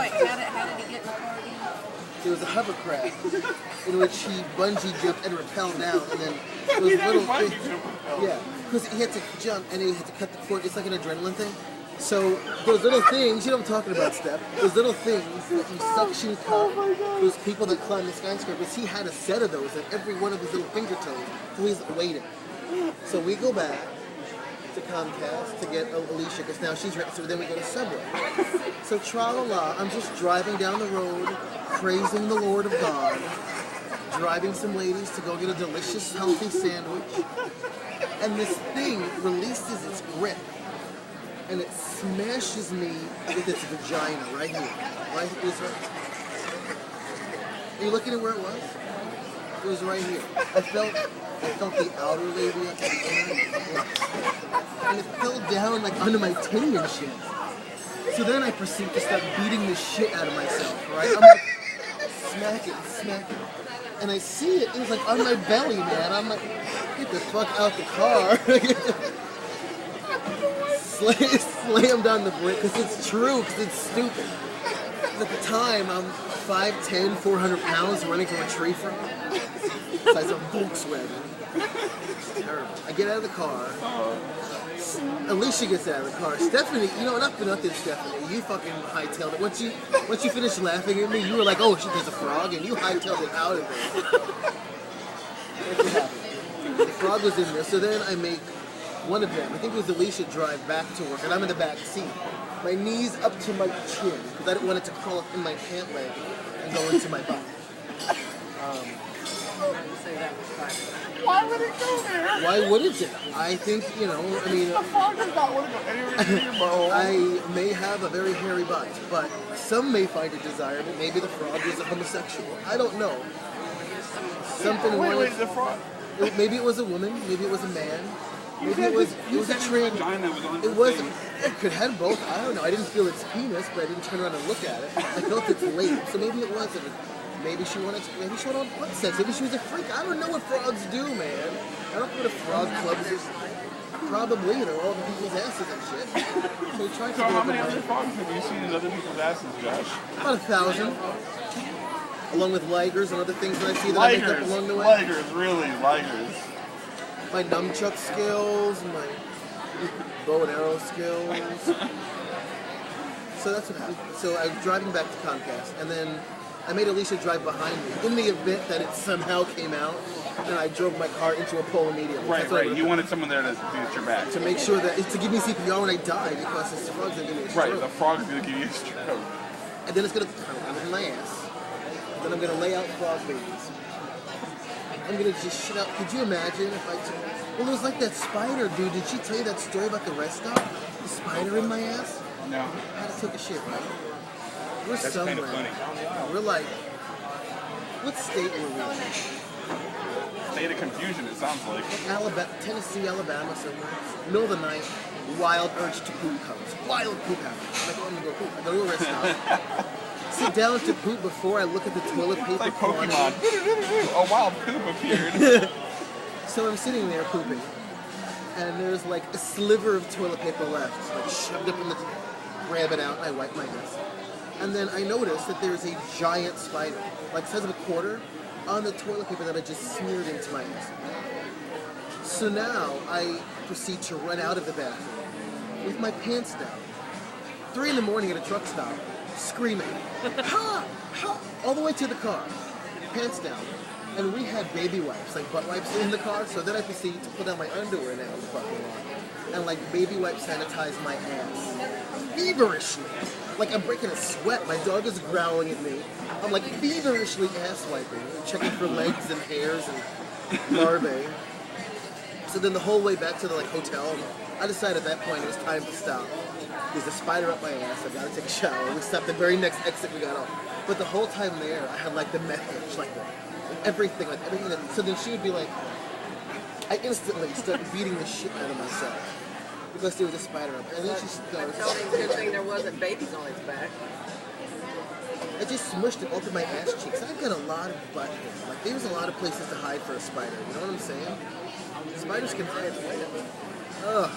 Like, how did he get in the car again? There was a hovercraft in which he bungee jumped and rappelled down, and then those little things. Yeah, because he had to jump and he had to cut the cord. It's like an adrenaline thing. So those little things, you know what I'm talking about, Steph? Those little things that you suction cup, those people that climb the skyscrapers, he had a set of those at every one of his little finger toes. So he's waiting. So we go back to Comcast to get Alicia, because now she's ready. So then we go to Subway. So tra-la-la, I'm just driving down the road, praising the Lord of God, driving some ladies to go get a delicious, healthy sandwich. And this thing releases its grip. And it smashes me with its vagina right here. Right here. Are you looking at where it was? It was right here. I felt the outer labia and the inner. And it fell down like under my tongue and shit. So then I proceed to start beating the shit out of myself, right? I'm like, smack it. And I see it, it was like on my belly, man. I'm like, get the fuck out the car. Slammed on the brake, because it's true, because it's stupid. At the time, I'm 5'10", 400 pounds, running from a tree frog. Size of Volkswagen. Terrible. I get out of the car. Alicia gets out of the car. Stephanie, you know, nothing, Stephanie. You fucking hightailed it. Once you finished laughing at me, you were like, oh shit, there's a frog, and you hightailed it out of there. That's what happened. The frog was in there, so then I make one of them, I think it was Alicia, drive back to work, and I'm in the back seat. My knees up to my chin, because I didn't want it to crawl up in my pant leg and go into my butt. Why would it go there? Why wouldn't it? I think, you know, I mean... The frog does not want to go anywhere near your butthole. I may have a very hairy butt, but some may find it desirable. Maybe the frog is a homosexual. I don't know. Something... Wait, the frog... Maybe it was a woman, maybe it was a man. Maybe it was a trans. It wasn't. It could have both. I don't know. I didn't feel its penis, but I didn't turn around and look at it. I felt its leg. So maybe it wasn't. Maybe she wanted butt sex. Maybe she was a freak. I don't know what frogs do, man. I don't know what a frog clubs is. Probably, you know, all the people's asses and shit. So we tried to. So how many other frogs have you seen in other people's asses, Josh? About 1,000. Along with ligers and other things that I see that I make up along the way. Ligers, really, ligers. My nunchuck skills, my bow and arrow skills. So that's what happened. So I was driving back to Comcast, and then I made Alicia drive behind me. In the event that it somehow came out, and I drove my car into a pole immediately. Right. You wanted someone there to do your back. To make sure that, to give me CPR when I die, because this frog's going to give me a stroke. Right, the frog's going to give you a stroke. And then it's going to come in my ass. Then I'm going to lay out frog babies. I'm gonna just shit out. Could you imagine if I took... Well, it was like that spider, dude. Did she tell you that story about the rest stop? The spider in my ass? No. I had to take a shit, right? We're That's somewhere. kind of funny. We're like... What state were we in? State of confusion, it sounds like. Alabama, Tennessee, Alabama, somewhere. Middle of the night, wild urge to poop comes. Wild poop happens. I'm like, oh, I'm gonna go poop. I go to a rest stop. Sit down to poop before I look at the toilet paper. It's like Pokemon. A wild poop appeared. So I'm sitting there pooping, and there's like a sliver of toilet paper left, like shoved up in the... Grab it out, and I wipe my ass. And then I notice that there's a giant spider, like the size of a quarter, on the toilet paper that I just smeared into my ass. So now I proceed to run out of the bathroom with my pants down. 3 in the morning at a truck stop. Screaming, ha, ha, all the way to the car, pants down. And we had baby wipes, like butt wipes in the car, so then I proceeded to put on my underwear now in the parking lot. And like baby wipe sanitize my ass. Feverishly. Like I'm breaking a sweat, my dog is growling at me. I'm like feverishly ass wiping, checking for legs and hairs and larvae. So then the whole way back to the like hotel, I decided at that point it was time to stop. There's a spider up my ass, I've got to take a shower. We stopped the very next exit we got off. But the whole time there, I had like the message, like everything that, so then she would be like, I instantly started beating the shit out of myself. Because there was a spider up. And then she started. Tell me, good thing there wasn't babies on its back. I just smushed it open my ass cheeks. I've got a lot of butt hair. Like there's a lot of places to hide for a spider, you know what I'm saying? Spiders can hide. Ugh.